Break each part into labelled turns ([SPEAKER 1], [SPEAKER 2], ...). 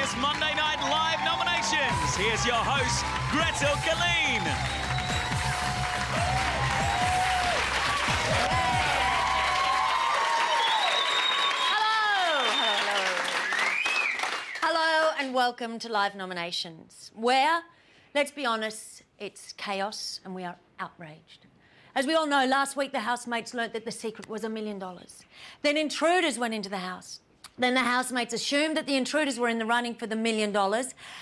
[SPEAKER 1] biggest Monday Night Live nominations. Here's your host, Gretel Killeen.
[SPEAKER 2] Hello and welcome to Live Nominations, where, let's be honest, it's chaos and we are outraged. As we all know, last week the housemates learnt that the secret was $1 million. Then intruders went into the house. Then the housemates assumed that the intruders were in the running for the $1 million.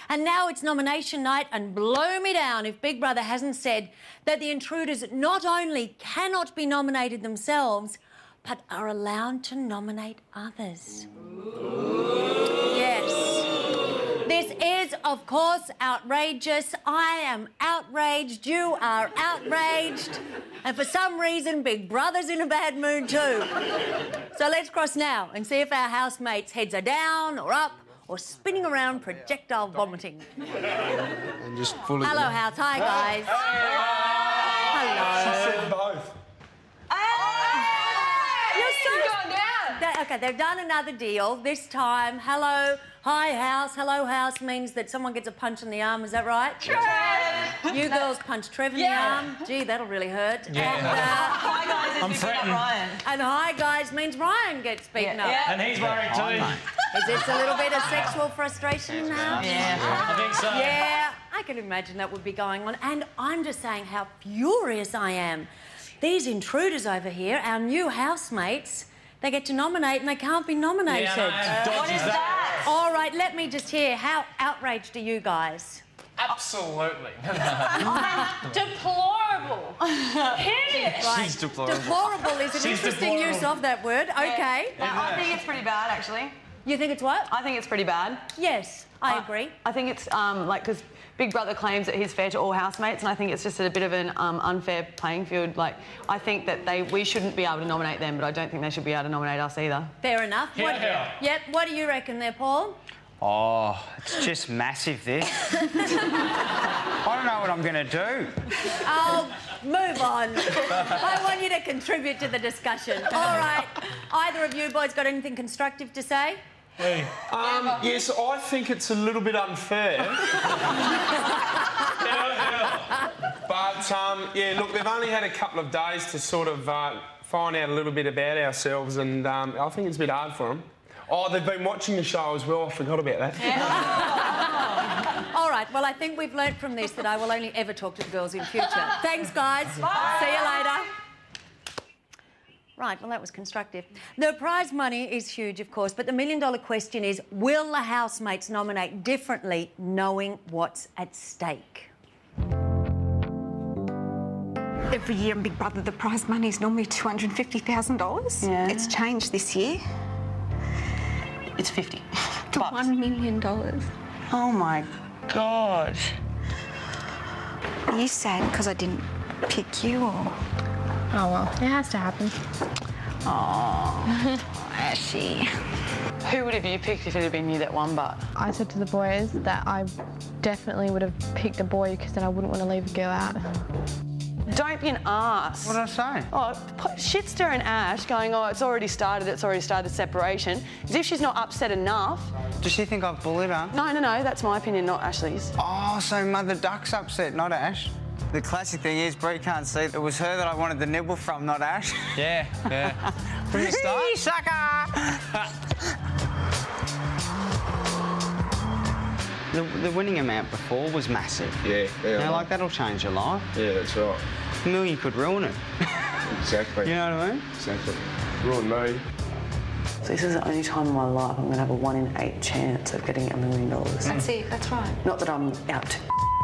[SPEAKER 2] And now it's nomination night, and blow me down if Big Brother hasn't said that the intruders not only cannot be nominated themselves, but are allowed to nominate others. Yes. This is, of course, outrageous. I am outraged. You are outraged. And for some reason, Big Brother's in a bad mood too. So let's cross now and see if our housemates' heads are down or up or spinning around projectile vomiting.
[SPEAKER 3] And just fully...
[SPEAKER 2] Hello, house. Hi, guys. Hello.
[SPEAKER 3] She said both.
[SPEAKER 2] Okay, they've done another deal. This time, hello, hi, house, hello, house means that someone gets a punch in the arm. Is that right?
[SPEAKER 4] Trev!
[SPEAKER 2] You girls punch Trev in the arm. Gee, that'll really hurt.
[SPEAKER 4] Yeah.
[SPEAKER 2] And,
[SPEAKER 4] hi, guys, is beating up Ryan.
[SPEAKER 2] And hi, guys means Ryan gets beaten up.
[SPEAKER 4] Yeah.
[SPEAKER 1] And he's worried too.
[SPEAKER 2] Is this a little bit of sexual frustration in the house?
[SPEAKER 4] Yeah.
[SPEAKER 1] I think so.
[SPEAKER 2] Yeah, I can imagine that would be going on. And I'm just saying how furious I am. These intruders over here, our new housemates, they get to nominate and they can't be nominated.
[SPEAKER 4] What is that?
[SPEAKER 2] All right, let me just hear. How outraged are you guys?
[SPEAKER 5] Absolutely.
[SPEAKER 4] Deplorable. Hideous.
[SPEAKER 2] Right.
[SPEAKER 3] She's deplorable.
[SPEAKER 2] Deplorable is an interesting use of that word. Okay.
[SPEAKER 4] I think it's pretty bad, actually.
[SPEAKER 2] You think it's what?
[SPEAKER 4] I think it's pretty bad.
[SPEAKER 2] Yes, I agree.
[SPEAKER 4] I think it's, because Big Brother claims that he's fair to all housemates, and I think it's just a bit of an unfair playing field. Like, I think that we shouldn't be able to nominate them, but I don't think they should be able to nominate us either.
[SPEAKER 2] Fair enough. Yep, what do you reckon there, Paul?
[SPEAKER 6] Oh, it's just massive, this. I don't know what I'm going to do.
[SPEAKER 2] Oh, move on. I want you to contribute to the discussion. All right. Either of you boys got anything constructive to say?
[SPEAKER 3] Hey. Yes, I think it's a little bit unfair. But, yeah, look, they've only had a couple of days to sort of find out a little bit about ourselves, and I think it's a bit hard for them. Oh, they've been watching the show as well. I forgot about that.
[SPEAKER 2] Yeah. All right, well, I think we've learnt from this that I will only ever talk to the girls in future. Thanks, guys. Bye. See you later. Right, well, that was constructive. The prize money is huge, of course, but the $1 million question is, will the housemates nominate differently knowing what's at stake?
[SPEAKER 7] Every year in Big Brother, the prize money is normally $250,000.
[SPEAKER 4] Yeah.
[SPEAKER 7] It's changed this year.
[SPEAKER 4] It's 50.
[SPEAKER 7] To $1 million.
[SPEAKER 4] Oh, my God.
[SPEAKER 7] Are you sad because I didn't pick you, or...?
[SPEAKER 8] Oh, well, it has to happen.
[SPEAKER 7] Oh, Ashy.
[SPEAKER 4] Who would have you picked if it had been you that won, but?
[SPEAKER 8] I said to the boys that I definitely would have picked a boy because then I wouldn't want to leave a girl out.
[SPEAKER 4] Don't be an arse.
[SPEAKER 6] What did I say?
[SPEAKER 4] Oh, shit stirring Ash going, oh, it's already started the separation. As if she's not upset enough.
[SPEAKER 6] Does she think I've bullied her?
[SPEAKER 4] No, that's my opinion, not Ashley's.
[SPEAKER 6] Oh, so Mother Duck's upset, not Ash. The classic thing is, Bree can't see it was her that I wanted the nibble from, not Ash.
[SPEAKER 5] Yeah. From the start.
[SPEAKER 6] Sucker! The winning amount before was massive.
[SPEAKER 3] Yeah.
[SPEAKER 6] Now, like, that'll change your life.
[SPEAKER 3] Yeah, that's right.
[SPEAKER 6] $1 million could ruin it.
[SPEAKER 3] Exactly.
[SPEAKER 6] You know what I mean?
[SPEAKER 3] Exactly. Ruin me.
[SPEAKER 4] So this is the only time in my life I'm going to have a 1 in 8 chance of getting $1 million.
[SPEAKER 7] That's it, that's right.
[SPEAKER 4] Not that I'm out to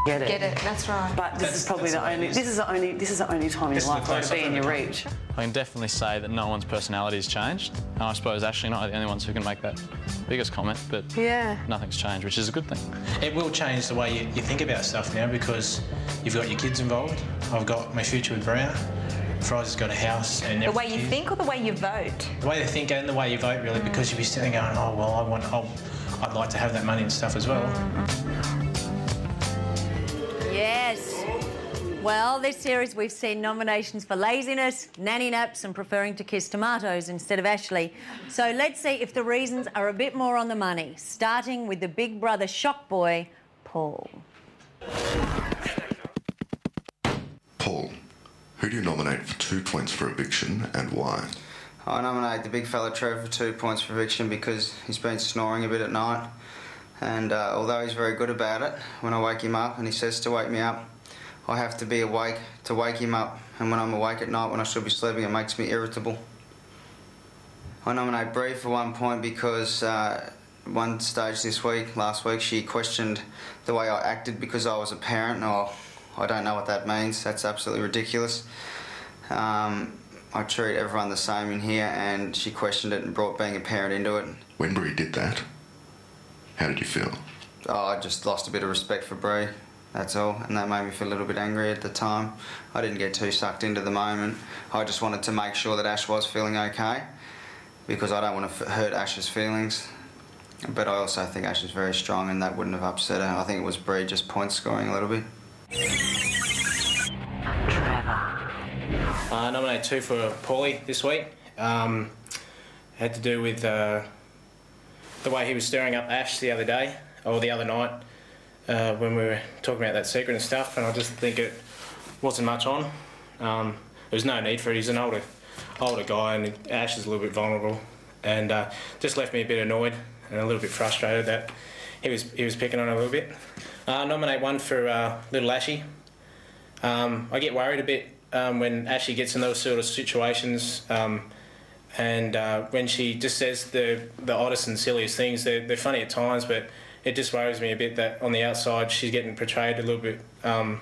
[SPEAKER 4] get it.
[SPEAKER 7] Get it, that's right.
[SPEAKER 4] But this is probably the only. This is the only time in your life where it'll be in your reach.
[SPEAKER 5] I can definitely say that no one's personality has changed. And I suppose Ashley and I are the only ones who can make that biggest comment, but nothing's changed, which is a good thing.
[SPEAKER 9] It will change the way you think about stuff now because you've got your kids involved. I've got my future with Bria. Fries has got a house and
[SPEAKER 10] the way you think or the way you vote?
[SPEAKER 9] The way you think and the way you vote, really, because you'll be sitting going, oh, well, I'd like to have that money and stuff as well.
[SPEAKER 2] Yes. Well, this series we've seen nominations for laziness, nanny naps and preferring to kiss tomatoes instead of Ashley. So let's see if the reasons are a bit more on the money, starting with the Big Brother shock boy, Paul.
[SPEAKER 11] Paul, who do you nominate for 2 points for eviction and why?
[SPEAKER 6] I nominate the big fella Trevor for 2 points for eviction because he's been snoring a bit at night, and although he's very good about it, when I wake him up and he says to wake me up, I have to be awake to wake him up, and when I'm awake at night when I should be sleeping, it makes me irritable. I nominate Bree for 1 point because one stage last week, she questioned the way I acted because I was a parent. Oh, I don't know what that means. That's absolutely ridiculous. I treat everyone the same in here, and she questioned it and brought being a parent into it.
[SPEAKER 11] When Bree did that, how did you feel?
[SPEAKER 6] Oh, I just lost a bit of respect for Bree, that's all, and that made me feel a little bit angry at the time. I didn't get too sucked into the moment. I just wanted to make sure that Ash was feeling okay, because I don't want to hurt Ash's feelings. But I also think Ash is very strong, and that wouldn't have upset her. I think it was Bree just point scoring a little bit.
[SPEAKER 9] I nominated 2 for Paulie this week. Had to do with the way he was stirring up Ash the other day, or the other night, when we were talking about that secret and stuff, and I just think it wasn't much on. There was no need for it. He's an older guy, and Ash is a little bit vulnerable, and just left me a bit annoyed and a little bit frustrated that he was picking on a little bit. Nominate 1 for little Ashy. I get worried a bit when Ashley gets in those sort of situations, and when she just says the oddest and silliest things. They're funny at times, but it just worries me a bit that on the outside she's getting portrayed a little bit too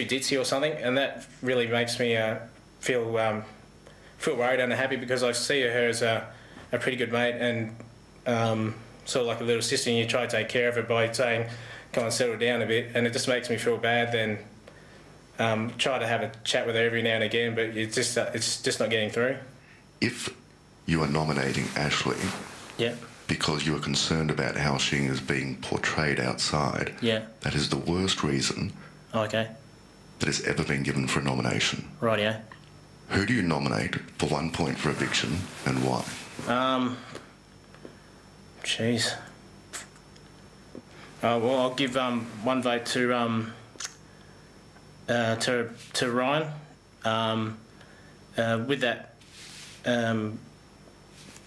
[SPEAKER 9] ditzy or something, and that really makes me feel worried and unhappy, because I see her as a pretty good mate and sort of like a little sister, and you try to take care of her by saying, come on, settle down a bit, and it just makes me feel bad then. Try to have a chat with her every now and again, but it's just not getting through.
[SPEAKER 11] If you are nominating Ashley
[SPEAKER 9] yeah.
[SPEAKER 11] because you are concerned about how she is being portrayed outside,
[SPEAKER 9] yeah.
[SPEAKER 11] that is the worst reason
[SPEAKER 9] okay.
[SPEAKER 11] that has ever been given for a nomination.
[SPEAKER 9] Right, yeah.
[SPEAKER 11] Who do you nominate for 1 point for eviction and why?
[SPEAKER 9] Jeez. Well, I'll give 1 vote to Ryan. With that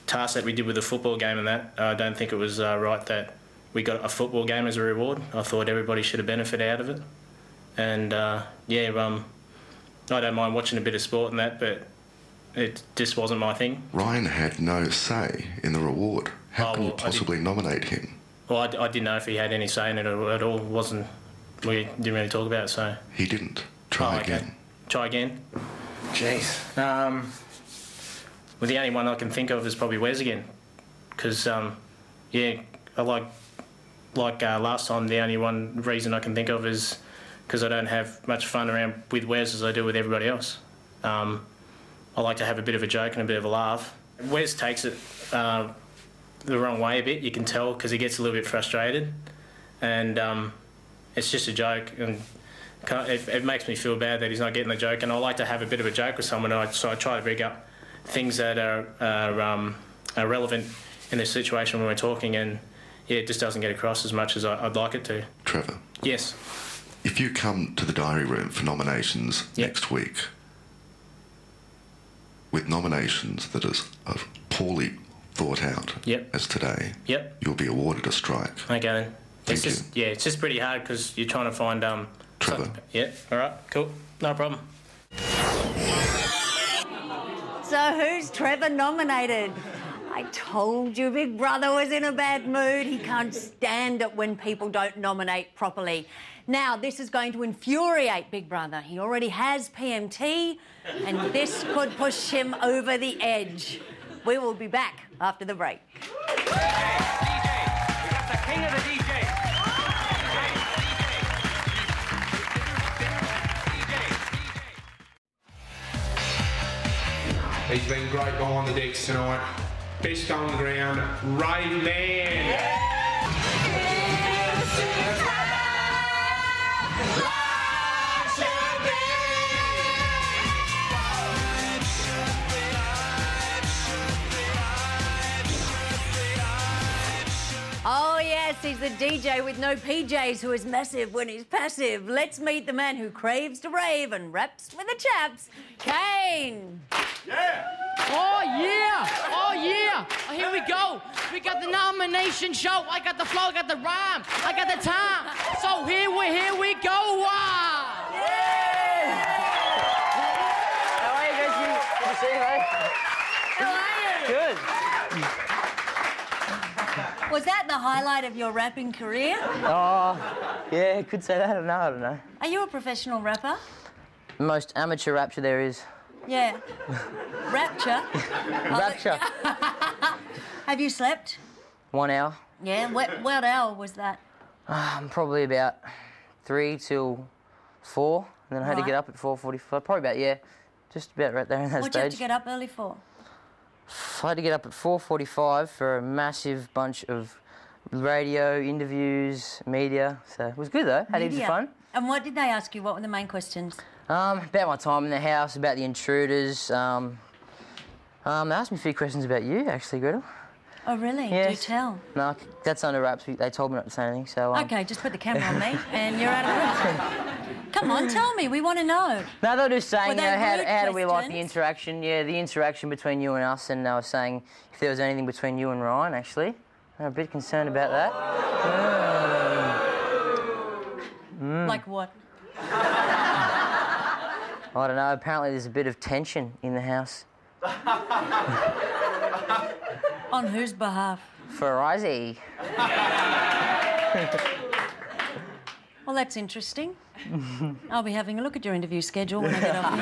[SPEAKER 9] task that we did with the football game and that, I don't think it was right that we got a football game as a reward. I thought everybody should have benefited out of it. And I don't mind watching a bit of sport and that, but it just wasn't my thing.
[SPEAKER 11] Ryan had no say in the reward. How can you possibly nominate him?
[SPEAKER 9] Well, I didn't know if he had any say in it at all. We didn't really talk about it, so...
[SPEAKER 11] He didn't. Try again.
[SPEAKER 9] Try again? Jeez. Well, the only one I can think of is probably Wes again. Because, I like last time, the only one reason I can think of is because I don't have much fun around with Wes as I do with everybody else. I like to have a bit of a joke and a bit of a laugh. Wes takes it the wrong way a bit, you can tell, because he gets a little bit frustrated. And it's just a joke, and it makes me feel bad that he's not getting the joke. And I like to have a bit of a joke with someone, so I try to bring up things that are relevant in the situation when we're talking, and it just doesn't get across as much as I'd like it to.
[SPEAKER 11] Trevor.
[SPEAKER 9] Yes.
[SPEAKER 11] If you come to the diary room for nominations next week, with nominations that is poorly thought out as today, you'll be awarded a strike.
[SPEAKER 9] Okay then.
[SPEAKER 11] Thank you.
[SPEAKER 9] It's just pretty hard because you're trying to find...
[SPEAKER 11] Trevor.
[SPEAKER 9] Yeah, all right, cool, no problem.
[SPEAKER 2] So who's Trevor nominated? I told you Big Brother was in a bad mood. He can't stand it when people don't nominate properly. Now, this is going to infuriate Big Brother. He already has PMT, and this could push him over the edge. We will be back after the break.
[SPEAKER 1] DJ, we got the king of the DJ.
[SPEAKER 3] He's been great behind the decks tonight. Best on the ground, Raven Man.
[SPEAKER 2] he's the DJ with no PJs who is massive when he's passive. Let's meet the man who craves to rave and raps with the chaps, Kane.
[SPEAKER 12] Yeah! Oh, yeah! Oh, yeah! Oh, here we go. We got the nomination show. I got the flow, I got the rhyme, I got the time. So here we go. Wow!
[SPEAKER 2] Yeah!
[SPEAKER 12] How are you guys? Good to see you, mate.
[SPEAKER 2] How are you?
[SPEAKER 12] Good.
[SPEAKER 2] Was that the highlight of your rapping career?
[SPEAKER 12] Oh, yeah, could say that. I don't know.
[SPEAKER 2] Are you a professional rapper?
[SPEAKER 12] Most amateur rapture there is.
[SPEAKER 2] Yeah. Rapture?
[SPEAKER 12] Rapture.
[SPEAKER 2] Have you slept?
[SPEAKER 12] 1 hour.
[SPEAKER 2] Yeah. What hour was that?
[SPEAKER 12] Probably about 3 till 4, and then I had to get up at 4:45. Probably about, yeah, just about right there in that
[SPEAKER 2] What'd
[SPEAKER 12] stage.
[SPEAKER 2] you have to get up early for?
[SPEAKER 12] I had to get up at 4:45 for a massive bunch of radio, interviews, media. So it was good though. Had heaps of fun.
[SPEAKER 2] And what did they ask you? What were the main questions?
[SPEAKER 12] About my time in the house, about the intruders. They asked me a few questions about you, actually, Gretel.
[SPEAKER 2] Oh, really?
[SPEAKER 12] Yes.
[SPEAKER 2] Do tell.
[SPEAKER 12] No, that's under wraps. They told me not to say anything, so...
[SPEAKER 2] OK, just put the camera on me and you're out of question. Come on, tell me. We want to know.
[SPEAKER 12] No, they were just saying, you know, how do we like the
[SPEAKER 2] questions?
[SPEAKER 12] interaction? Yeah, the interaction between you and us, and they were saying if there was anything between you and Ryan, actually. They're a bit concerned about that.
[SPEAKER 2] Like what?
[SPEAKER 12] I don't know. Apparently there's a bit of tension in the house.
[SPEAKER 2] On whose behalf?
[SPEAKER 12] For Izzy.
[SPEAKER 2] Well, that's interesting. I'll be having a look at your interview schedule when I get off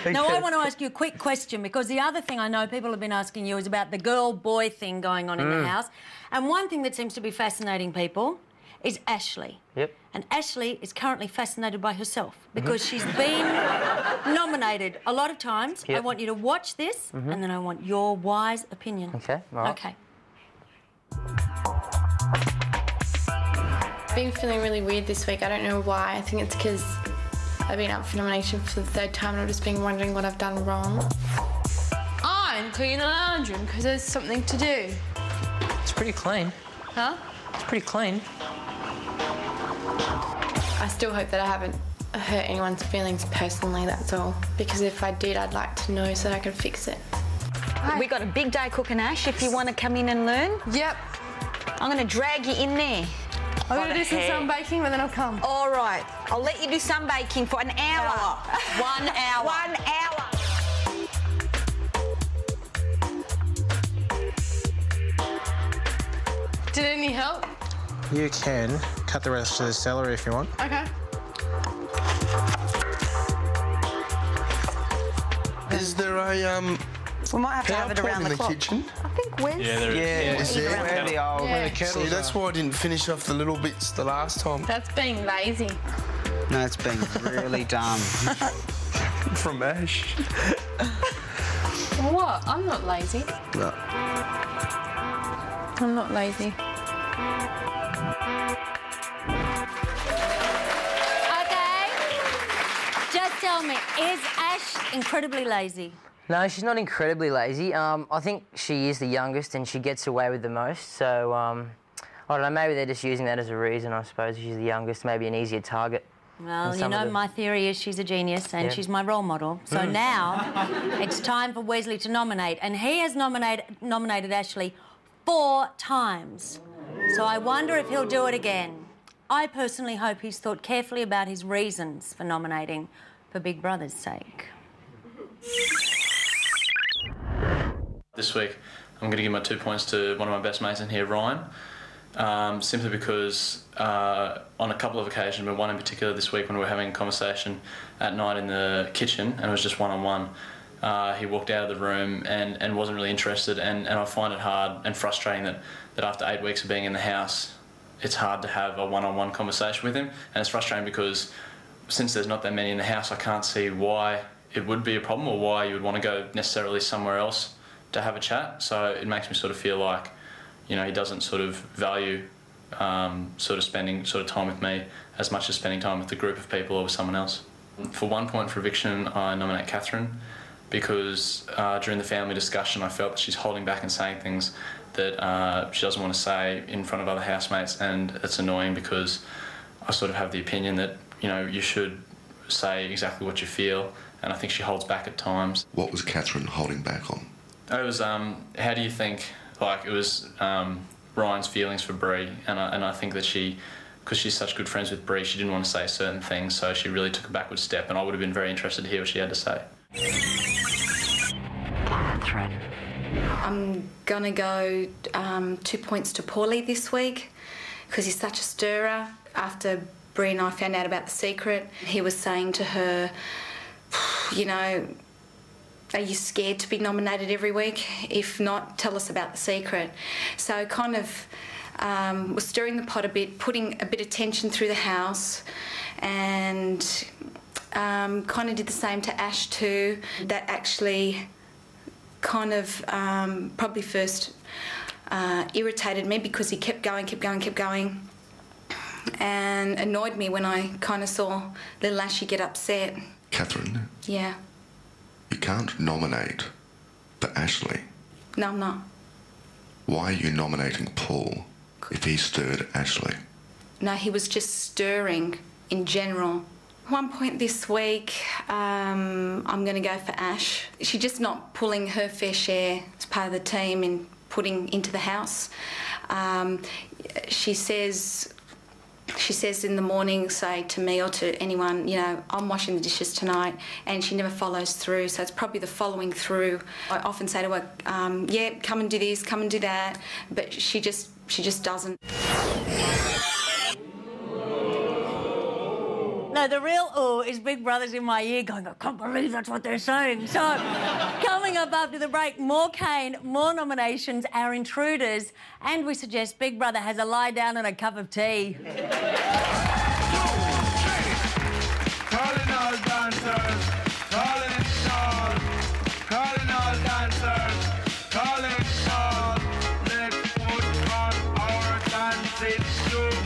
[SPEAKER 2] here. Now, I want to ask you a quick question, because the other thing I know people have been asking you is about the girl-boy thing going on in the house. And one thing that seems to be fascinating people is Ashley.
[SPEAKER 12] Yep.
[SPEAKER 2] And Ashley is currently fascinated by herself because she's been nominated a lot of times.
[SPEAKER 12] Yep.
[SPEAKER 2] I want you to watch this and then I want your wise opinion.
[SPEAKER 12] Okay, right.
[SPEAKER 2] Okay.
[SPEAKER 8] I've been feeling really weird this week. I don't know why. I think it's because I've been up for nomination for the 3rd time and I've just been wondering what I've done wrong.
[SPEAKER 13] I'm cleaning the lounge room because there's something to do.
[SPEAKER 12] It's pretty clean.
[SPEAKER 13] Huh?
[SPEAKER 12] It's pretty clean.
[SPEAKER 8] I still hope that I haven't hurt anyone's feelings personally, that's all. Because if I did, I'd like to know so that I can fix it.
[SPEAKER 10] We got a big day cooking, Ash, if you want to come in and learn.
[SPEAKER 13] Yep.
[SPEAKER 10] I'm going to drag you in there.
[SPEAKER 13] I'm going to do some sunbaking and then I'll come.
[SPEAKER 10] All right. I'll let you do sunbaking for an hour. 1 hour. 1 hour.
[SPEAKER 13] Did it need help?
[SPEAKER 9] You can cut the rest of the celery if you want.
[SPEAKER 13] Okay.
[SPEAKER 14] Is there a
[SPEAKER 10] We might have to have it
[SPEAKER 14] power
[SPEAKER 10] around
[SPEAKER 14] pot
[SPEAKER 10] the
[SPEAKER 14] in
[SPEAKER 10] clock.
[SPEAKER 14] the kitchen?
[SPEAKER 10] I think Wes.
[SPEAKER 5] Yeah, there is.
[SPEAKER 14] Yeah, is there?
[SPEAKER 6] Where the old...
[SPEAKER 13] Yeah.
[SPEAKER 14] See, that's why I didn't finish off the little bits the last time.
[SPEAKER 13] That's being lazy.
[SPEAKER 6] No, it's been really dumb.
[SPEAKER 14] From Ash.
[SPEAKER 13] What? I'm not lazy.
[SPEAKER 14] No.
[SPEAKER 13] I'm not lazy.
[SPEAKER 2] Okay. Just tell me, is Ash incredibly lazy?
[SPEAKER 12] No, she's not incredibly lazy. I think she is the youngest and she gets away with the most. So, I don't know, maybe they're just using that as a reason, I suppose. She's the youngest, maybe an easier target.
[SPEAKER 2] Well, you know, my theory is she's a genius and she's my role model. So now it's time for Wesley to nominate. And he has nominated Ashley 4 times. So I wonder if he'll do it again. I personally hope he's thought carefully about his reasons for nominating for Big Brother's sake.
[SPEAKER 5] This week, I'm going to give my 2 points to one of my best mates in here, Ryan. Simply because on a couple of occasions, but one in particular this week when we were having a conversation at night in the kitchen, and it was just one-on-one, he walked out of the room and wasn't really interested, and I find it hard and frustrating that after 8 weeks of being in the house, it's hard to have a one-on-one conversation with him, and it's frustrating because since there's not that many in the house, I can't see why it would be a problem or why you would want to go necessarily somewhere else to have a chat. So it makes me sort of feel like, you know, he doesn't sort of value sort of spending sort of time with me as much as spending time with a group of people or with someone else. For 1 point for eviction, I nominate Catherine because during the family discussion I felt that she's holding back and saying things that she doesn't want to say in front of other housemates, and it's annoying because I sort of have the opinion that, you know, you should say exactly what you feel, and I think she holds back at times.
[SPEAKER 11] What was Catherine holding back on?
[SPEAKER 5] It was, how do you think, like, it was Ryan's feelings for Bree, and I think that she, because she's such good friends with Bree, she didn't want to say certain things, so she really took a backward step, and I would have been very interested to hear what she had to say.
[SPEAKER 15] Catherine. I'm going to go 2 points to Paulie this week because he's such a stirrer. After Bree and I found out about the secret, he was saying to her, you know, are you scared to be nominated every week? If not, tell us about the secret. So kind of was stirring the pot a bit, putting a bit of tension through the house, and kind of did the same to Ash too. That actually kind of probably first irritated me because he kept going, and annoyed me when I kind of saw little Ashy get upset.
[SPEAKER 11] Catherine?
[SPEAKER 15] Yeah.
[SPEAKER 11] You can't nominate for Ashley.
[SPEAKER 15] No, I'm not.
[SPEAKER 11] Why are you nominating Paul if he stirred Ashley?
[SPEAKER 15] No, he was just stirring in general. One point this week, I'm going to go for Ash. She's just not pulling her fair share as part of the team and putting into the house. She says in the morning, say to me or to anyone, you know, I'm washing the dishes tonight, and she never follows through, so it's probably the following through. I often say to her, yeah, come and do this, come and do that, but she just doesn't.
[SPEAKER 2] No, the real ooh is Big Brother's in my ear going, I can't believe that's what they're saying. So, coming up after the break, more Kane, more nominations, our intruders, and we suggest Big Brother has a lie down and a cup of tea.
[SPEAKER 16] Calling all dancers, calling all dancers, calling all. Let's put on our dancing shoes.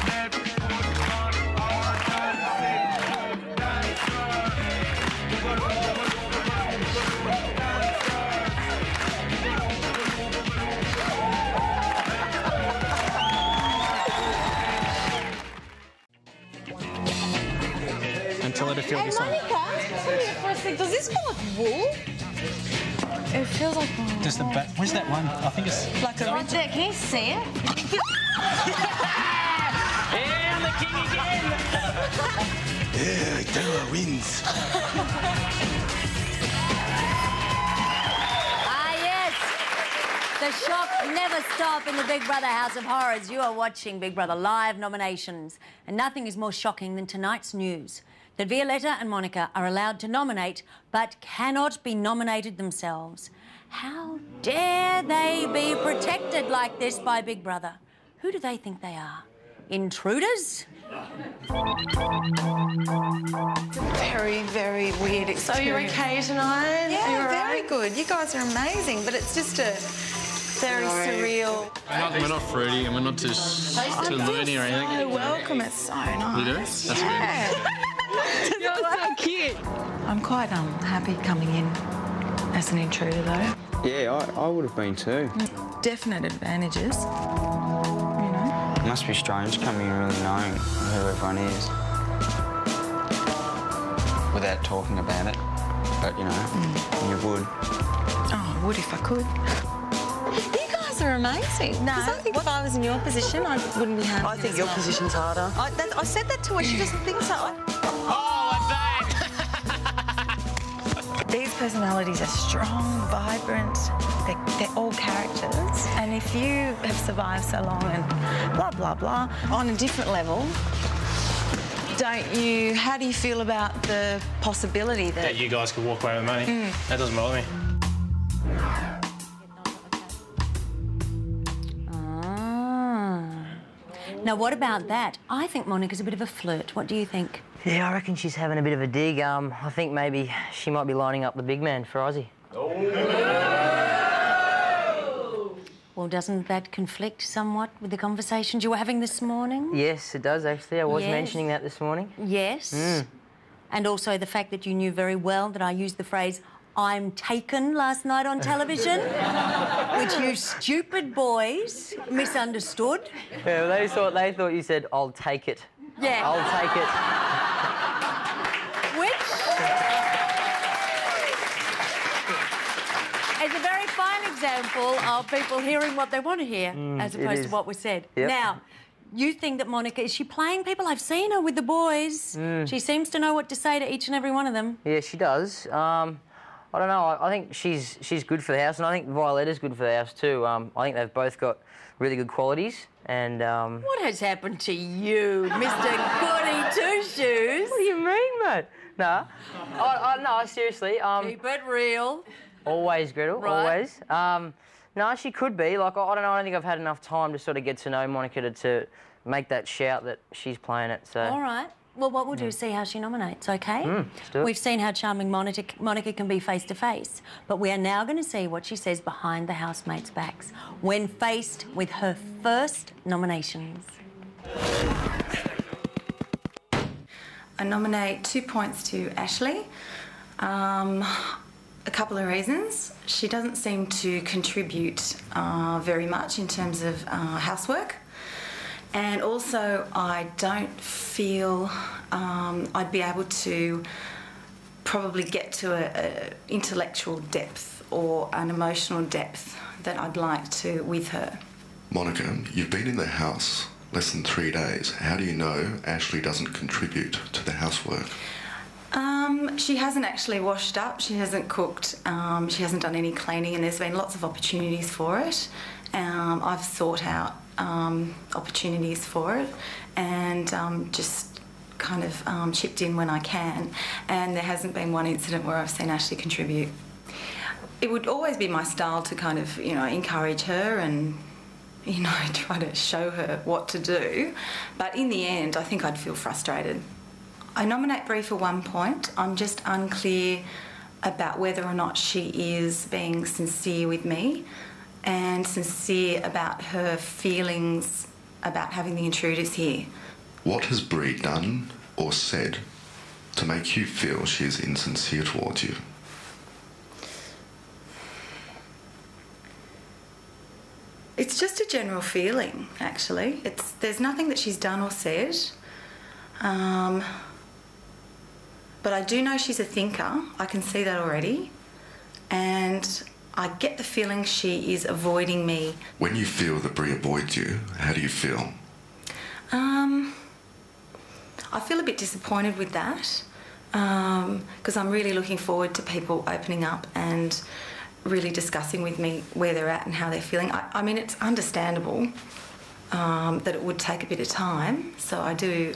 [SPEAKER 16] Let's put on our dancing
[SPEAKER 17] Until it feels this one.
[SPEAKER 10] Does this feel like wool?
[SPEAKER 13] It feels like...
[SPEAKER 17] Just the back. Where's that one? I think it's...
[SPEAKER 10] Like a right there. Can you see it?
[SPEAKER 1] Yeah, I'm the king again.
[SPEAKER 14] Yeah, Della wins.
[SPEAKER 2] Yes. The shock never stop in the Big Brother House of Horrors. You are watching Big Brother Live nominations. And nothing is more shocking than tonight's news that Violetta and Monica are allowed to nominate but cannot be nominated themselves. How dare they be protected like this by Big Brother? Who do they think they are? Intruders?
[SPEAKER 18] Very, very weird experience.
[SPEAKER 13] So you're okay tonight?
[SPEAKER 18] Yeah, very good. You guys are amazing, but it's just a very surreal.
[SPEAKER 5] We're not fruity and we're not too loony or anything.
[SPEAKER 18] So welcome. It's so nice.
[SPEAKER 5] You do? That's
[SPEAKER 18] good.
[SPEAKER 10] You're so cute.
[SPEAKER 18] I'm quite happy coming in as an intruder, though.
[SPEAKER 6] Yeah, I would have been too.
[SPEAKER 18] Definite advantages.
[SPEAKER 6] It must be strange coming in really knowing who everyone is without talking about it, but you know, you would.
[SPEAKER 18] Oh, I would if I could.
[SPEAKER 10] You guys are amazing.
[SPEAKER 18] No.
[SPEAKER 10] Because I think if I was in your position, I wouldn't be happy.
[SPEAKER 18] I think your position's harder.
[SPEAKER 10] I said that to her. She doesn't think so.
[SPEAKER 18] These personalities are strong, vibrant. They're all characters. And if you have survived so long and blah, blah, blah, on a different level, how do you feel about the possibility that
[SPEAKER 9] you guys could walk away with money? That doesn't bother me.
[SPEAKER 2] Now, what about that? I think Monica's a bit of a flirt. What do you think?
[SPEAKER 19] Yeah, I reckon she's having a bit of a dig. I think maybe she might be lining up the big man for Ozzy.
[SPEAKER 2] Well, doesn't that conflict somewhat with the conversations you were having this morning?
[SPEAKER 19] Yes, it does, actually. I was mentioning that this morning.
[SPEAKER 2] Yes. And also the fact that you knew very well that I used the phrase I'm Taken last night on television, which you stupid boys misunderstood.
[SPEAKER 19] Yeah, well, they thought you said, I'll take it.
[SPEAKER 2] Yeah.
[SPEAKER 19] I'll take it.
[SPEAKER 2] Which is a very fine example of people hearing what they want to hear as opposed to what was said.
[SPEAKER 19] Yep.
[SPEAKER 2] Now, you think that Monica, is she playing people? I've seen her with the boys. She seems to know what to say to each and every one of them.
[SPEAKER 19] Yeah, she does. I don't know. I think she's good for the house, and I think Violetta's good for the house too. I think they've both got really good qualities, and...
[SPEAKER 2] What has happened to you, Mr. Goody Two-Shoes?
[SPEAKER 19] What do you mean, mate? Nah. No, seriously.
[SPEAKER 2] Keep it real.
[SPEAKER 19] Always, Gretel,
[SPEAKER 2] Right.
[SPEAKER 19] always. No, she could be. Like, I don't know, I don't think I've had enough time to sort of get to know Monica to make that shout that she's playing it, so...
[SPEAKER 2] All right. Well, what we'll do is see how she nominates, OK?
[SPEAKER 19] Let's do it.
[SPEAKER 2] We've seen how charming Monica can be face-to-face, but we are now going to see what she says behind the housemates' backs when faced with her first nominations.
[SPEAKER 15] I nominate 2 points to Ashley. A couple of reasons. She doesn't seem to contribute very much in terms of housework. And also, I don't feel I'd be able to probably get to an intellectual depth or an emotional depth that I'd like to with her.
[SPEAKER 11] Monica, you've been in the house less than 3 days. How do you know Ashley doesn't contribute to the housework?
[SPEAKER 15] She hasn't actually washed up, she hasn't cooked, she hasn't done any cleaning, and there's been lots of opportunities for it. I've sought out opportunities for it and just kind of chipped in when I can, and there hasn't been one incident where I've seen Ashley contribute. It would always be my style to kind of, you know, encourage her and, you know, try to show her what to do, but in the end I think I'd feel frustrated. I nominate Brie for 1 point. I'm just unclear about whether or not she is being sincere with me and sincere about her feelings about having the intruders here.
[SPEAKER 11] What has Brie done or said to make you feel she is insincere towards you?
[SPEAKER 15] It's just a general feeling, actually. There's nothing that she's done or said. But I do know she's a thinker. I can see that already. And I get the feeling she is avoiding me.
[SPEAKER 11] When you feel that Brie avoids you, how do you feel?
[SPEAKER 15] I feel a bit disappointed with that because I'm really looking forward to people opening up and really discussing with me where they're at and how they're feeling. I mean, it's understandable that it would take a bit of time, so I do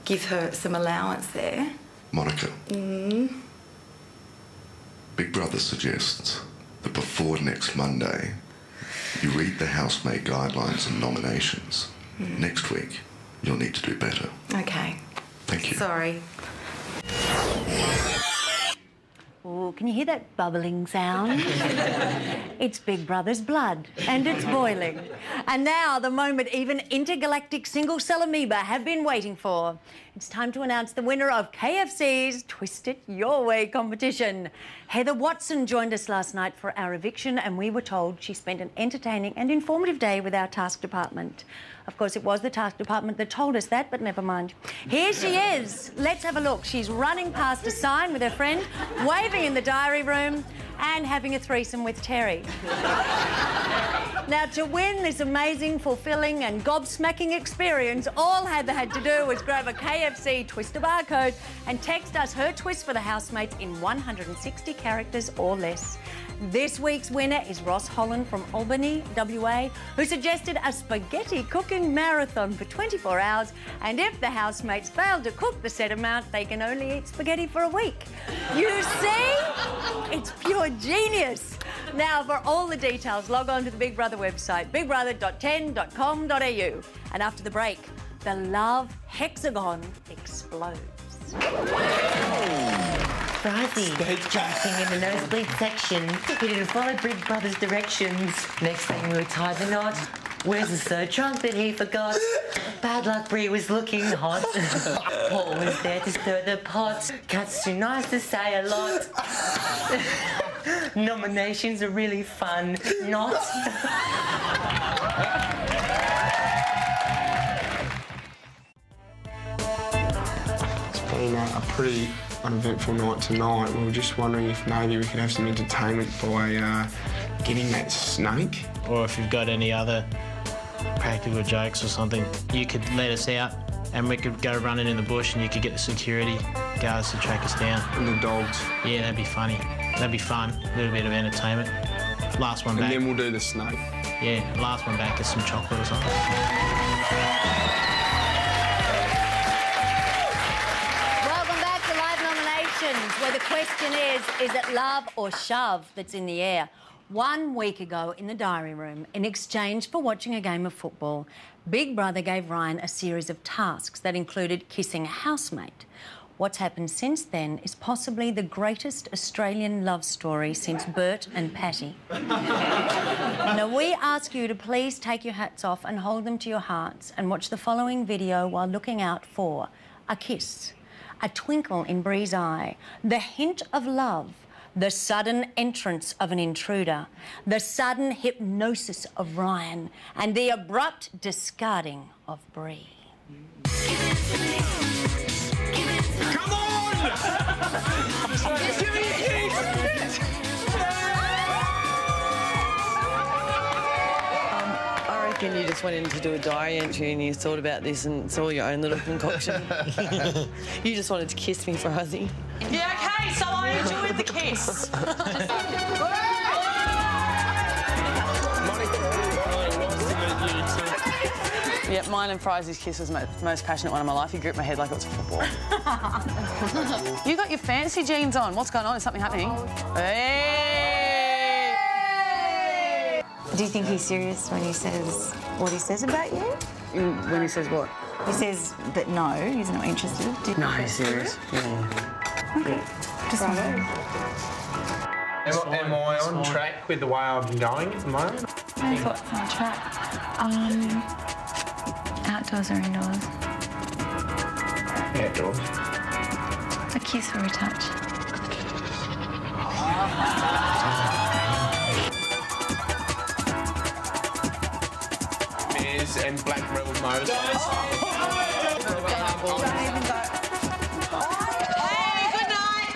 [SPEAKER 15] give her some allowance there.
[SPEAKER 11] Monica, Big Brother suggests that before next Monday, you read the housemate guidelines and nominations. Next week, you'll need to do better.
[SPEAKER 15] Okay.
[SPEAKER 11] Thank you.
[SPEAKER 15] Sorry.
[SPEAKER 2] Oh, can you hear that bubbling sound? It's Big Brother's blood, and it's boiling. And now, the moment even intergalactic single-cell amoeba have been waiting for. It's time to announce the winner of KFC's Twist It Your Way competition. Heather Watson joined us last night for our eviction, and we were told she spent an entertaining and informative day with our task department. Of course, it was the task department that told us that, but never mind. Here she is. Let's have a look. She's running past a sign with her friend, waving in the diary room, and having a threesome with Terry. Now, to win this amazing, fulfilling and gobsmacking experience, all Heather had to do was grab a KFC Twister barcode and text us her twist for the housemates in 160 characters or less. This week's winner is Ross Holland from Albany, WA, who suggested a spaghetti cooking marathon for 24 hours, and if the housemates failed to cook the set amount, they can only eat spaghetti for a week. You see? It's pure genius. Now, for all the details, log on to the Big Brother website, bigbrother.10.com.au. And after the break, the love hexagon explodes.
[SPEAKER 20] Brizzy, stage jumping in the nosebleed section. We didn't follow Big Brother's directions. Next thing we were tied the knot. Wes is so drunk that he forgot. Bad luck, Brie was looking hot. Paul was there to stir the pot. Cat's too nice to say a lot. Nominations are really fun, not.
[SPEAKER 3] It's been a pretty uneventful night tonight. We were just wondering if maybe we could have some entertainment by getting that snake.
[SPEAKER 9] Or if you've got any other practical jokes or something, you could let us out and we could go running in the bush and you could get the security guards to track us down.
[SPEAKER 3] And the dogs.
[SPEAKER 9] Yeah, that'd be funny. That'd be fun. A little bit of entertainment. Last one back.
[SPEAKER 3] And then we'll do the snake.
[SPEAKER 9] Yeah, last one back is some chocolate or something.
[SPEAKER 2] Welcome back to Live Nominations, where the question is it love or shove that's in the air? 1 week ago in the diary room, in exchange for watching a game of football, Big Brother gave Ryan a series of tasks that included kissing a housemate. What's happened since then is possibly the greatest Australian love story since Bert and Patty. Now, we ask you to please take your hats off and hold them to your hearts and watch the following video while looking out for a kiss, a twinkle in Brie's eye, the hint of love, the sudden entrance of an intruder, the sudden hypnosis of Ryan, and the abrupt discarding of Brie.
[SPEAKER 16] Come on! Just give me a kiss!
[SPEAKER 4] I reckon you just went in to do a diary entry and you thought about this and it's all your own little concoction. You just wanted to kiss me, Frizzy.
[SPEAKER 10] Yeah, okay, so I enjoyed the kiss.
[SPEAKER 4] Yeah, mine and Frizzy's kiss was the most passionate one of my life. He gripped my head like it was a football. You got your fancy jeans on. What's going on? Is something happening? Hey!
[SPEAKER 18] Do you think he's serious when he says what he says about you?
[SPEAKER 4] When he says what?
[SPEAKER 18] He says that no, he's not interested.
[SPEAKER 4] No, he's serious. Yeah.
[SPEAKER 18] Okay. Just wondering.
[SPEAKER 3] Am I on track with the way I've been going at the moment?
[SPEAKER 18] I thought on track. Outdoors or indoors?
[SPEAKER 3] Outdoors.
[SPEAKER 18] A kiss or a touch?
[SPEAKER 3] Bears and black rebel nose.
[SPEAKER 10] Hey, good night.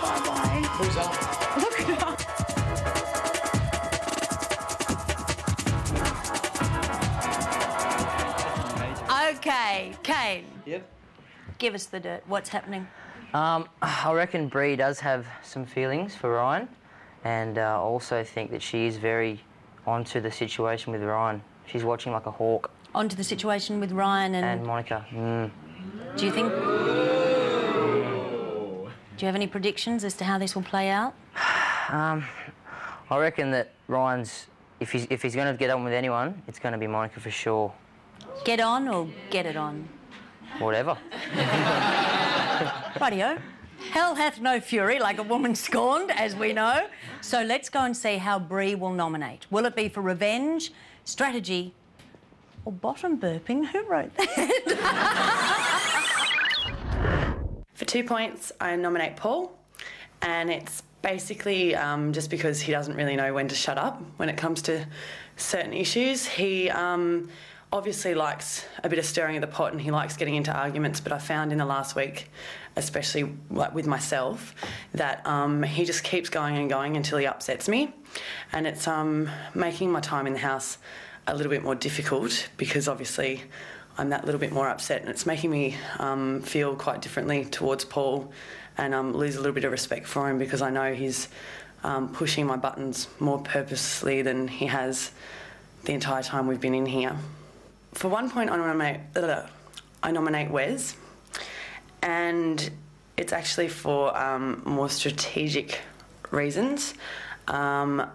[SPEAKER 18] Bye-bye.
[SPEAKER 3] Who's up?
[SPEAKER 18] Look it up.
[SPEAKER 2] Okay, Kane.
[SPEAKER 19] Yep.
[SPEAKER 2] Give us the dirt. What's happening?
[SPEAKER 19] I reckon Brie does have some feelings for Ryan, and I also think that she is very onto the situation with Ryan. She's watching like a hawk.
[SPEAKER 2] Onto the situation with Ryan and
[SPEAKER 19] Monica.
[SPEAKER 2] Do you think? Do you have any predictions as to how this will play out?
[SPEAKER 19] I reckon that Ryan's, if he's going to get on with anyone, it's going to be Monica for sure.
[SPEAKER 2] Get on or get it on?
[SPEAKER 19] Whatever.
[SPEAKER 2] Rightio. Hell hath no fury like a woman scorned, as we know. So let's go and see how Brie will nominate. Will it be for revenge, strategy, or bottom burping? Who wrote that?
[SPEAKER 4] For 2 points, I nominate Paul, and it's basically just because he doesn't really know when to shut up when it comes to certain issues. He obviously likes a bit of stirring of the pot and he likes getting into arguments, but I found in the last week, especially like with myself, that he just keeps going and going until he upsets me, and it's making my time in the house a little bit more difficult because obviously I'm that little bit more upset, and it's making me feel quite differently towards Paul and lose a little bit of respect for him because I know he's pushing my buttons more purposely than he has the entire time we've been in here. For 1 point, I nominate Wes, and it's actually for more strategic reasons. I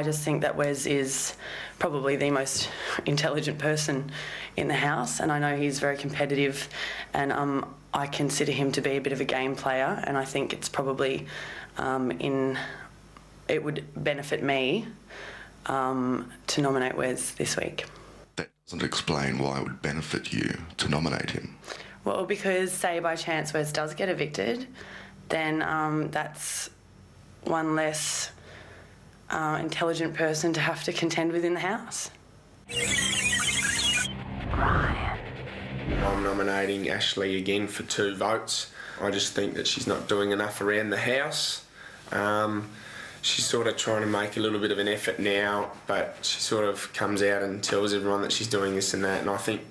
[SPEAKER 4] just think that Wes is probably the most intelligent person in the house, and I know he's very competitive, and I consider him to be a bit of a game player, and I think it's probably it would benefit me to nominate Wes this week.
[SPEAKER 11] That doesn't explain why it would benefit you to nominate him.
[SPEAKER 4] Well, because say by chance Wes does get evicted, then that's one less intelligent person to have to contend with in the house.
[SPEAKER 3] I'm nominating Ashley again for 2 votes. I just think that she's not doing enough around the house. She's sort of trying to make a little bit of an effort now, but she sort of comes out and tells everyone that she's doing this and that, and I think,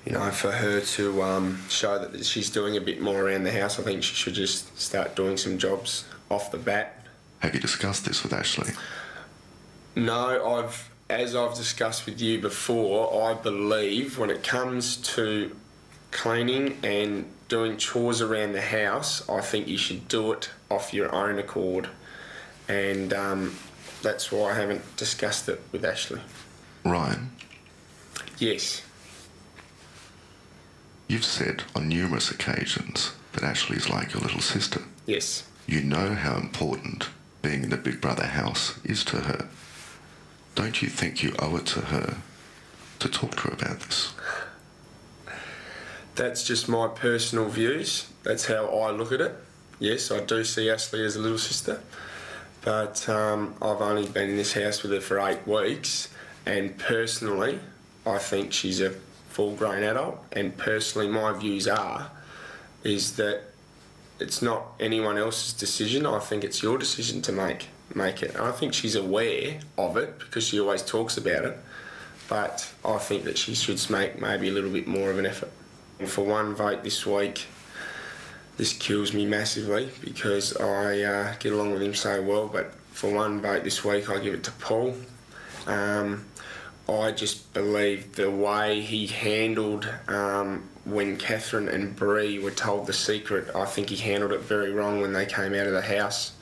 [SPEAKER 3] you know, for her to show that she's doing a bit more around the house, I think she should just start doing some jobs off the bat.
[SPEAKER 11] Have you discussed this with Ashley?
[SPEAKER 3] No, as I've discussed with you before, I believe when it comes to cleaning and doing chores around the house, I think you should do it off your own accord. And that's why I haven't discussed it with Ashley.
[SPEAKER 11] Ryan?
[SPEAKER 3] Yes.
[SPEAKER 11] You've said on numerous occasions that Ashley's like your little sister.
[SPEAKER 3] Yes.
[SPEAKER 11] You know how important being in the Big Brother house is to her. Don't you think you owe it to her to talk to her about this?
[SPEAKER 3] That's just my personal views. That's how I look at it. Yes, I do see Ashley as a little sister, but I've only been in this house with her for 8 weeks, and personally, I think she's a full-grown adult, and personally my views is that it's not anyone else's decision. I think it's your decision to make it. And I think she's aware of it because she always talks about it, but I think that she should make maybe a little bit more of an effort. And for 1 vote this week, this kills me massively because I get along with him so well, but for 1 vote this week I give it to Paul. I just believe the way he handled when Catherine and Bree were told the secret. I think he handled it very wrong when they came out of the house,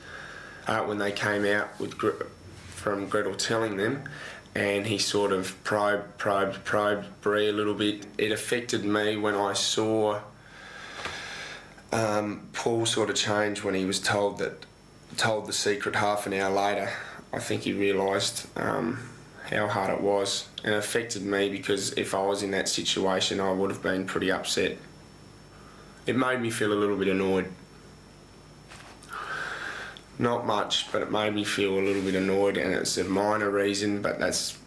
[SPEAKER 3] when they came out from Gretel telling them, and he sort of probed Bree a little bit. It affected me when I saw Paul sort of change when he was told the secret half an hour later. I think he realised how hard it was, and it affected me because if I was in that situation I would have been pretty upset. It made me feel a little bit annoyed. Not much, but it made me feel a little bit annoyed, and it's a minor reason, but that's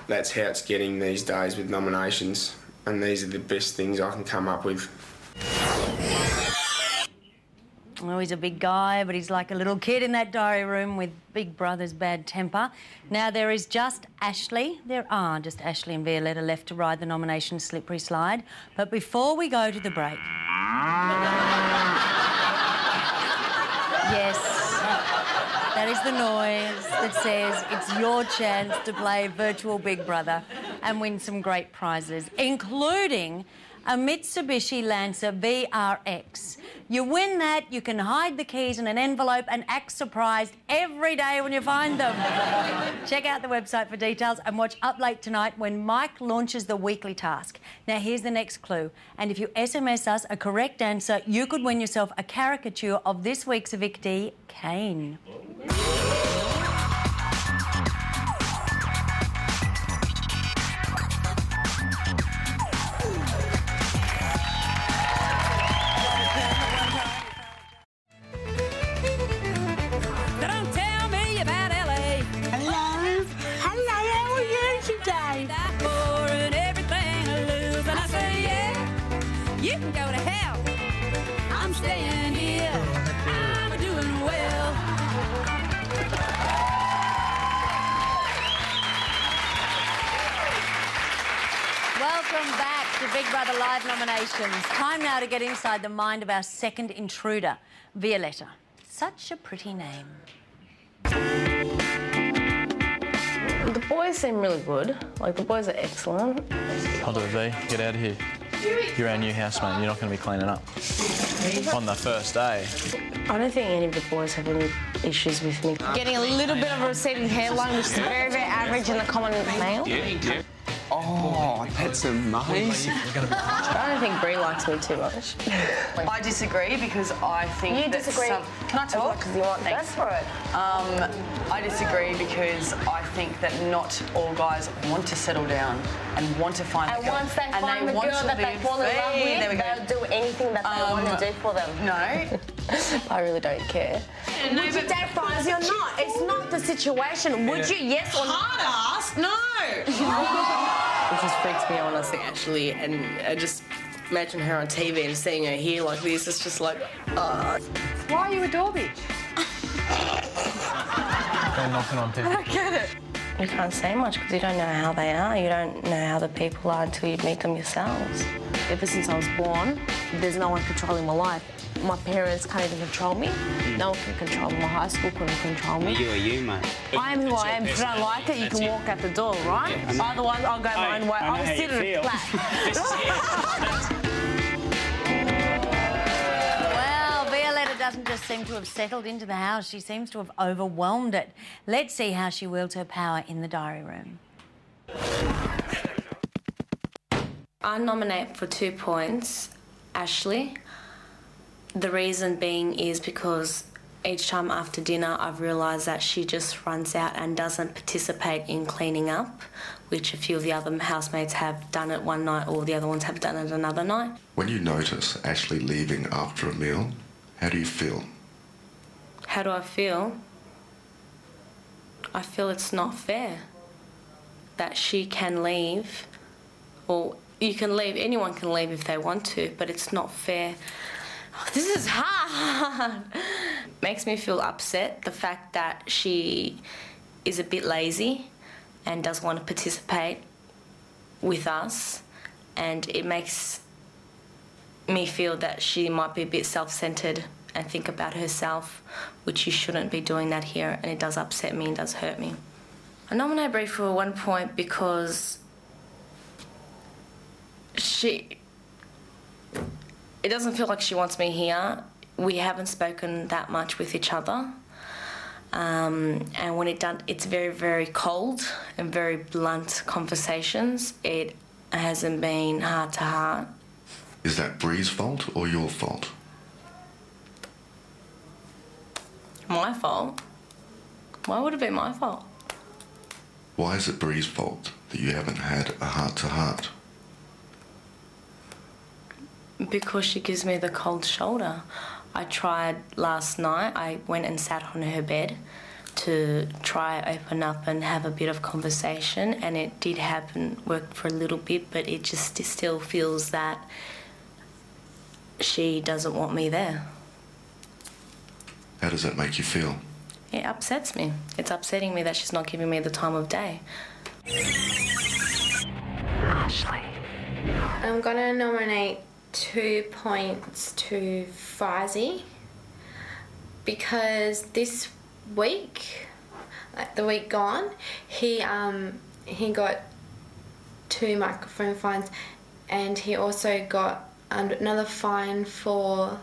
[SPEAKER 3] how it's getting these days with nominations, and these are the best things I can come up with.
[SPEAKER 2] Well, he's a big guy, but he's like a little kid in that diary room with Big Brother's bad temper. Now, there is just Ashley. There are just Ashley and Violetta left to ride the nomination slippery slide. But before we go to the break... Yes, that is the noise that says it's your chance to play virtual Big Brother and win some great prizes, including a Mitsubishi Lancer VRX. You win that, you can hide the keys in an envelope and act surprised every day when you find them. Check out the website for details and watch Up Late tonight when Mike launches the weekly task. Now, here's the next clue. And if you SMS us a correct answer, you could win yourself a caricature of this week's evictee, Kane.
[SPEAKER 16] You can go to hell. I'm staying here. I'm doing well.
[SPEAKER 2] Welcome back to Big Brother Live nominations. Time now to get inside the mind of our second intruder, Violetta. Such a pretty name.
[SPEAKER 13] The boys seem really good. Like, the boys are excellent.
[SPEAKER 5] I'll do it, V. Get out of here. You're our new housemate. You're not going to be cleaning up on the first day.
[SPEAKER 13] I don't think any of the boys have any issues with me. Getting a little bit of a receding hairline, which is very, very average in the common male.
[SPEAKER 3] Yeah. I Oh, that's amazing.
[SPEAKER 13] I don't think Brie likes me too much.
[SPEAKER 4] I disagree because I think
[SPEAKER 13] You
[SPEAKER 4] that
[SPEAKER 13] disagree?
[SPEAKER 4] Can I talk?
[SPEAKER 13] Because you want
[SPEAKER 4] Thanks.
[SPEAKER 13] Go for it.
[SPEAKER 4] I disagree because I think that not all guys want to settle down and want to find
[SPEAKER 13] And
[SPEAKER 4] the girl.
[SPEAKER 13] once they find the
[SPEAKER 4] want
[SPEAKER 13] girl
[SPEAKER 4] to
[SPEAKER 13] that they
[SPEAKER 4] live-
[SPEAKER 13] fall in love
[SPEAKER 4] Hey, there we
[SPEAKER 13] with,
[SPEAKER 4] go.
[SPEAKER 13] they'll do anything that they want to do for them.
[SPEAKER 4] No.
[SPEAKER 13] I really don't care.
[SPEAKER 10] Would you date Brizzy or not? It's not the situation. Would you? Yes or no?
[SPEAKER 4] Hard ass? No.
[SPEAKER 13] It just freaks me out when I see Ashley, and I just imagine her on TV and seeing her here like this. It's just like,
[SPEAKER 10] Why are you a door bitch?
[SPEAKER 17] They're knocking on people.
[SPEAKER 10] I don't get it.
[SPEAKER 15] You can't say much because you don't know how they are. You don't know how the people are until you meet them yourselves.
[SPEAKER 10] Ever since I was born, there's no one controlling my life. My parents can't even control me. No one can control me. My high school couldn't control me.
[SPEAKER 21] You are you, mate.
[SPEAKER 10] I am who I am. If you don't like it, you can walk out the door, right? Otherwise, I'll go my own way. I'll sit in a flat.
[SPEAKER 2] Well, Violetta doesn't just seem to have settled into the house, she seems to have overwhelmed it. Let's see how she wields her power in the diary room.
[SPEAKER 15] I nominate for 2 points Ashley. The reason being is because each time after dinner I've realised that she just runs out and doesn't participate in cleaning up, which a few of the other housemates have done it one night or the other ones have done it another night.
[SPEAKER 11] When you notice Ashley leaving after a meal, how do you feel?
[SPEAKER 15] How do I feel? I feel it's not fair that she can leave, or you can leave, anyone can leave if they want to, but it's not fair. Oh, this is hard. Makes me feel upset, the fact that she is a bit lazy and doesn't want to participate with us, and it makes me feel that she might be a bit self-centred and think about herself, which you shouldn't be doing that here, and it does upset me and does hurt me. I nominate Brie for 1 point because it doesn't feel like she wants me here. We haven't spoken that much with each other. And when it's very, very cold and very blunt conversations. It hasn't been heart to heart.
[SPEAKER 11] Is that Brie's fault or your fault?
[SPEAKER 15] My fault? Why would it be my fault?
[SPEAKER 11] Why is it Brie's fault that you haven't had a heart-to-heart?
[SPEAKER 15] Because she gives me the cold shoulder. I tried last night, I went and sat on her bed to try open up and have a bit of conversation, and it did happen, worked for a little bit, but it just still feels that she doesn't want me there.
[SPEAKER 11] How does that make you feel?
[SPEAKER 15] It upsets me. It's upsetting me that she's not giving me the time of day.
[SPEAKER 8] Ashley. I'm gonna nominate 2 points to Frizzy because this week, like the week gone, he got 2 microphone fines, and he also got another fine for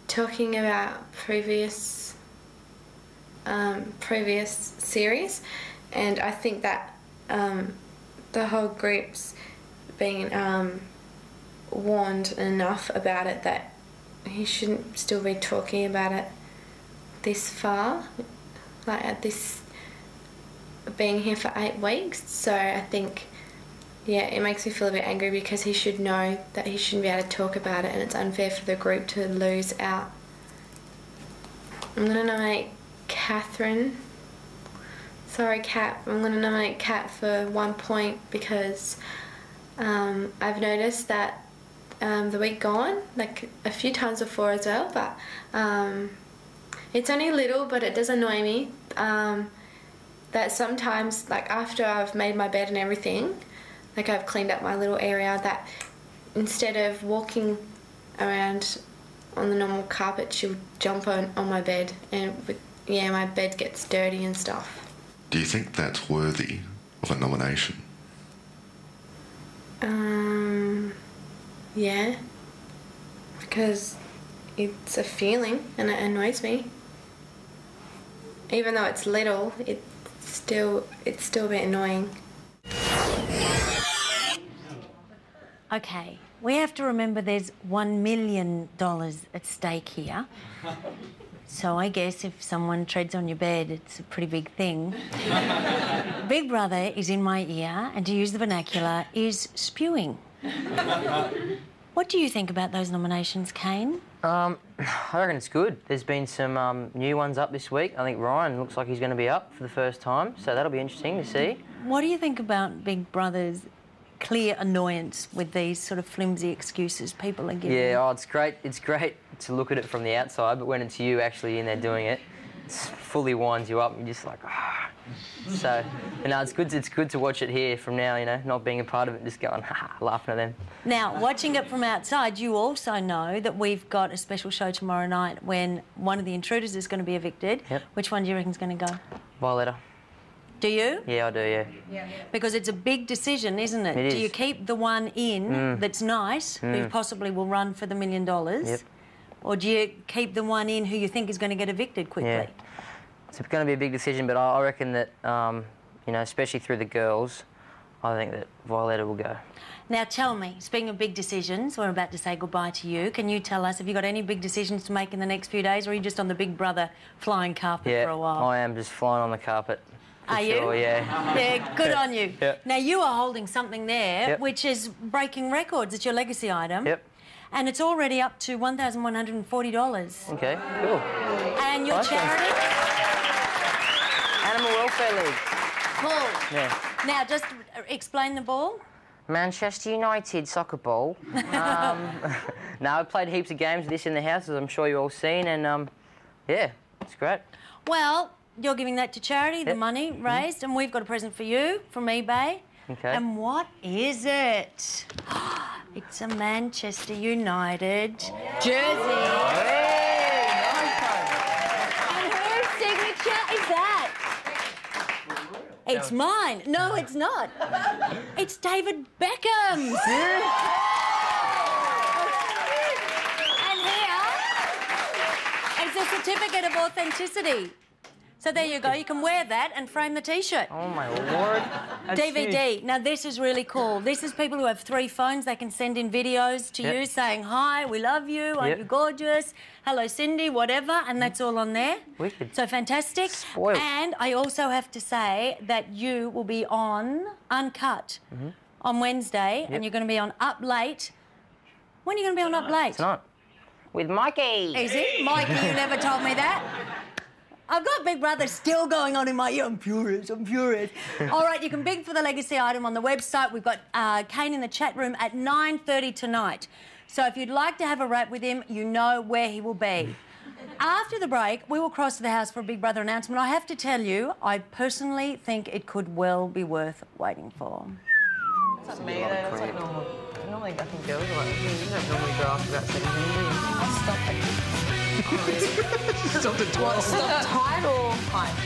[SPEAKER 8] talking about previous series, and I think that the whole group's being warned enough about it that he shouldn't still be talking about it this far, like at this being here for 8 weeks. So I think, yeah, it makes me feel a bit angry because he should know that he shouldn't be able to talk about it, and it's unfair for the group to lose out. I'm going to nominate Catherine. Sorry, Kat. I'm going to nominate Kat for 1 point because I've noticed that the week gone, like a few times before as well, but it's only little, but it does annoy me that sometimes, like after I've made my bed and everything, like I've cleaned up my little area, that instead of walking around on the normal carpet, she'll jump on my bed, and my bed gets dirty and stuff.
[SPEAKER 11] Do you think that's worthy of a nomination?
[SPEAKER 8] Yeah, because it's a feeling and it annoys me. Even though it's little, it's still a bit annoying.
[SPEAKER 2] Okay, we have to remember there's $1 million at stake here. So I guess if someone treads on your bed, it's a pretty big thing. Big Brother is in my ear, and to use the vernacular, is spewing. What do you think about those nominations, Kane?
[SPEAKER 19] I reckon it's good. There's been some new ones up this week. I think Ryan looks like he's going to be up for the first time, so that'll be interesting to see.
[SPEAKER 2] What do you think about Big Brother's clear annoyance with these sort of flimsy excuses people are giving?
[SPEAKER 19] Yeah, it's great. It's great to look at it from the outside, but when it's you actually in there doing it, it fully winds you up. And you're just like, ah. So, it's good to watch it here from now. You know, not being a part of it, just going, laughing at them.
[SPEAKER 2] Now, watching it from outside, you also know that we've got a special show tomorrow night when one of the intruders is going to be evicted.
[SPEAKER 19] Yep.
[SPEAKER 2] Which one do you reckon's going to go?
[SPEAKER 19] Violetta.
[SPEAKER 2] Do you?
[SPEAKER 19] Yeah, I do, yeah.
[SPEAKER 2] Because it's a big decision, isn't it?
[SPEAKER 19] It
[SPEAKER 2] Do
[SPEAKER 19] is.
[SPEAKER 2] you keep the one in that's nice, who possibly will run for the $1 million?
[SPEAKER 19] Yep.
[SPEAKER 2] Or do you keep the one in who you think is going to get evicted quickly?
[SPEAKER 19] Yeah. It's going to be a big decision, but I reckon that, you know, especially through the girls, I think that Violetta will go.
[SPEAKER 2] Now tell me, speaking of big decisions, we're about to say goodbye to you. Can you tell us, have you got any big decisions to make in the next few days, or are you just on the Big Brother flying carpet for a while?
[SPEAKER 19] I am just flying on the carpet.
[SPEAKER 2] Are you?
[SPEAKER 19] Sure, yeah.
[SPEAKER 2] Yeah, good on you.
[SPEAKER 19] Yep.
[SPEAKER 2] Now, you are holding something there,
[SPEAKER 19] Yep.
[SPEAKER 2] which is breaking records. It's your legacy item.
[SPEAKER 19] Yep.
[SPEAKER 2] And it's already up to $1,140.
[SPEAKER 19] Okay, cool.
[SPEAKER 2] And your
[SPEAKER 19] Nice one.
[SPEAKER 2] charity?
[SPEAKER 19] Animal Welfare League.
[SPEAKER 2] Cool.
[SPEAKER 19] Yeah.
[SPEAKER 2] Now, just explain the ball.
[SPEAKER 19] Manchester United soccer ball. No, I played heaps of games of this in the house, as I'm sure you've all seen, and yeah, it's great.
[SPEAKER 2] Well, you're giving that to charity, the money raised, and we've got a present for you from eBay.
[SPEAKER 19] Okay.
[SPEAKER 2] And what is it? It's a Manchester United jersey. And whose signature is that? It's mine. No, it's not. It's David Beckham's. And here, it's a certificate of authenticity. So there you go. You can wear that and frame the T-shirt.
[SPEAKER 19] Oh, my Lord. That's
[SPEAKER 2] DVD.
[SPEAKER 19] huge.
[SPEAKER 2] Now, this is really cool. This is people who have 3 phones. They can send in videos to you saying, hi, we love you, aren't you gorgeous? Hello, Cindy, whatever, and that's all on there.
[SPEAKER 19] Wicked.
[SPEAKER 2] So fantastic.
[SPEAKER 19] Spoiled.
[SPEAKER 2] And I also have to say that you will be on Uncut on Wednesday, and you're going to be on Up Late. When are you going to be on Up Late?
[SPEAKER 19] Tonight. With Mikey.
[SPEAKER 2] Is it? Mikey, you never told me that. I've got Big Brother still going on in my ear. I'm furious. All right, you can bid for the legacy item on the website. We've got Kane in the chat room at 9:30 tonight. So if you'd like to have a rap with him, you know where he will be. After the break, we will cross to the house for a Big Brother announcement. I have to tell you, I personally think it could well be worth waiting for.
[SPEAKER 19] That's like me, though. That's like normal. Normally, I think girls are like, you don't normally grow after about 17, do you? I'll stop it.
[SPEAKER 16] Stop at 12.
[SPEAKER 19] What, stop time or time?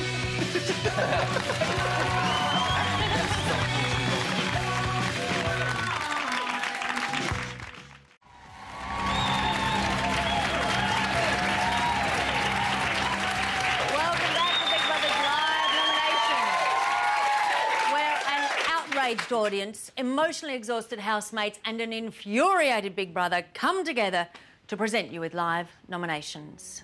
[SPEAKER 2] Welcome back to Big Brother's live nomination, where an outraged audience, emotionally exhausted housemates and an infuriated Big Brother come together to present you with live nominations.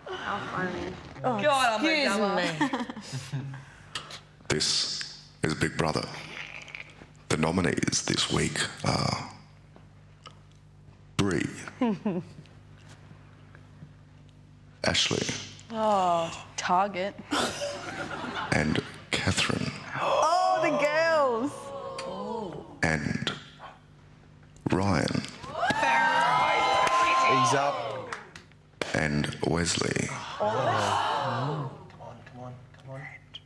[SPEAKER 18] How funny.
[SPEAKER 2] Oh,
[SPEAKER 18] God,
[SPEAKER 2] excuse me.
[SPEAKER 11] This is Big Brother. The nominees this week are Bree, Ashley,
[SPEAKER 21] Oh, Target.
[SPEAKER 11] and Catherine,
[SPEAKER 21] Oh, the girls.
[SPEAKER 11] and Ryan,
[SPEAKER 14] He's up.
[SPEAKER 11] and Wesley,
[SPEAKER 21] Oh.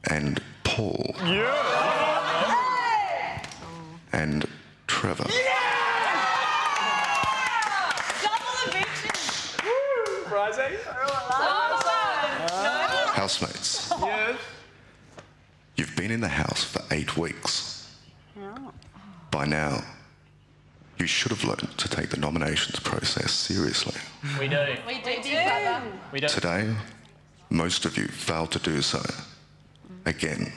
[SPEAKER 11] and Paul, and Trevor.
[SPEAKER 16] Double eviction.
[SPEAKER 3] Rising.
[SPEAKER 11] Housemates,
[SPEAKER 3] Yes.
[SPEAKER 11] you've been in the house for 8 weeks. By now, you should have learned to take the nominations process seriously.
[SPEAKER 5] We do.
[SPEAKER 8] We do, Big Brother.
[SPEAKER 5] We do.
[SPEAKER 11] Today, most of you failed to do so. Again.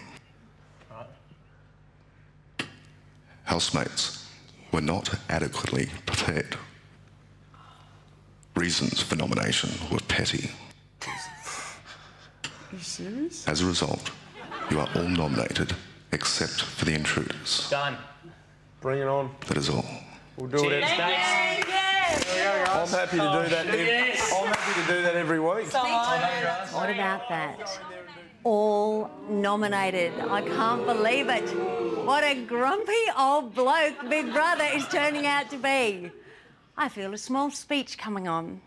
[SPEAKER 11] Housemates, were not adequately prepared. Reasons for nomination were petty.
[SPEAKER 3] Are you serious?
[SPEAKER 11] As a result, you are all nominated except for the intruders.
[SPEAKER 9] Done.
[SPEAKER 3] Bring it on.
[SPEAKER 11] That is all.
[SPEAKER 3] We'll do it. I'm happy to do that. I'm happy to do that every week.
[SPEAKER 2] What about that? All nominated. I can't believe it. What a grumpy old bloke Big Brother is turning out to be. I feel a small speech coming on.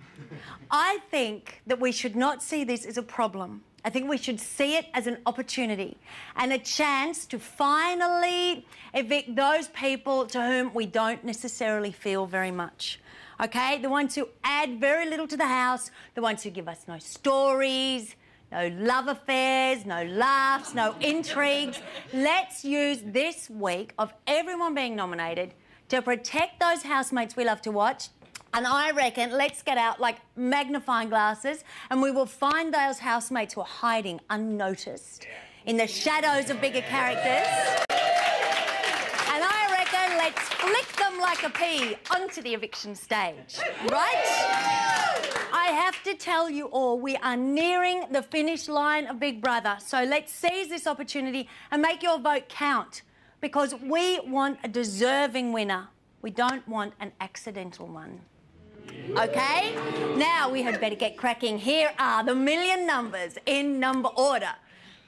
[SPEAKER 2] I think that we should not see this as a problem. I think we should see it as an opportunity and a chance to finally evict those people to whom we don't necessarily feel very much. Okay? The ones who add very little to the house, the ones who give us no stories, no love affairs, no laughs, no intrigues. Let's use this week of everyone being nominated to protect those housemates we love to watch. And I reckon let's get out like magnifying glasses and we will find those housemates who are hiding unnoticed in the shadows of bigger characters. And I reckon let's flick them like a pea onto the eviction stage, right? I have to tell you all, we are nearing the finish line of Big Brother. So let's seize this opportunity and make your vote count because we want a deserving winner. We don't want an accidental one. Okay? Now we had better get cracking. Here are the million numbers in number order.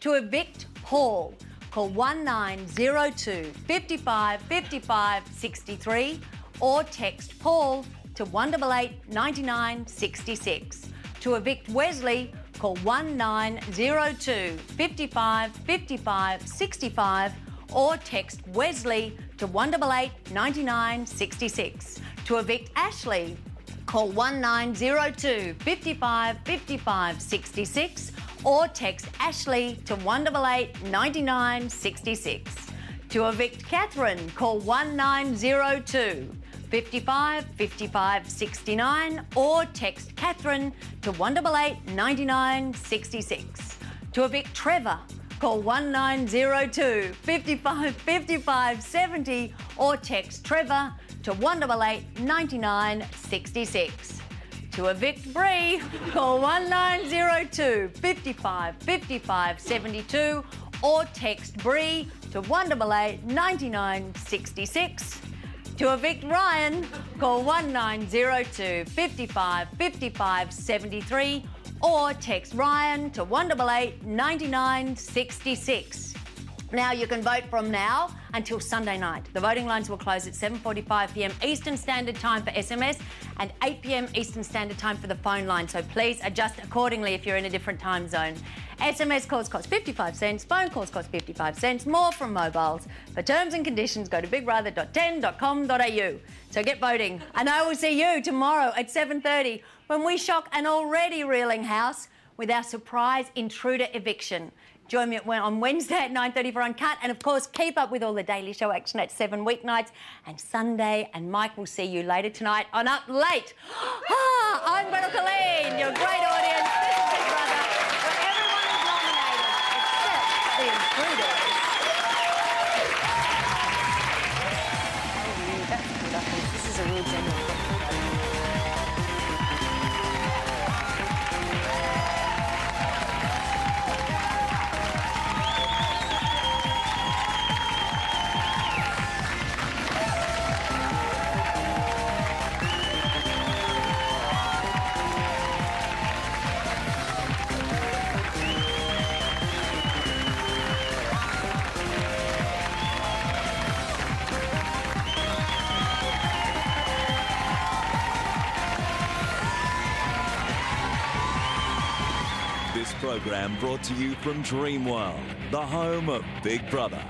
[SPEAKER 2] To evict Paul, call 1902 55 55 63 or text Paul to 188 99 66. To evict Wesley, call 1902 55 55 65 or text Wesley to 188 99 66. To evict Ashley, call 1902 55 55 66 or text Ashley to 188 99 66. To evict Catherine, call 1902 55 55 69 or text Catherine to 188 99 66. To evict Trevor, call 1902 55 55 70 or text Trevor to 188 99 66. To evict Bree, call 1902 55 55 72 or text Bree to 188 99 66. To evict Ryan, call 1902 55 55 73 or text Ryan to 188 99 66. Now you can vote from now until Sunday night. The voting lines will close at 7:45 p.m. Eastern Standard Time for SMS and 8 p.m. Eastern Standard Time for the phone line. So please adjust accordingly if you're in a different time zone. SMS calls cost 55 cents, phone calls cost 55 cents, more from mobiles. For terms and conditions, go to bigbrother.10.com.au. So get voting. And I will see you tomorrow at 7:30 when we shock an already reeling house with our surprise intruder eviction. Join me on Wednesday at 9:30 for Uncut. And, of course, keep up with all the Daily Show action at 7 weeknights and Sunday. And Mike will see you later tonight on Up Late. I'm Gretel Colleen, your great audience. This is Big Brother, where everyone is nominated except the intruders. Oh, that's productive. This is a real genuine.
[SPEAKER 7] This program brought to you from Dreamworld, the home of Big Brother.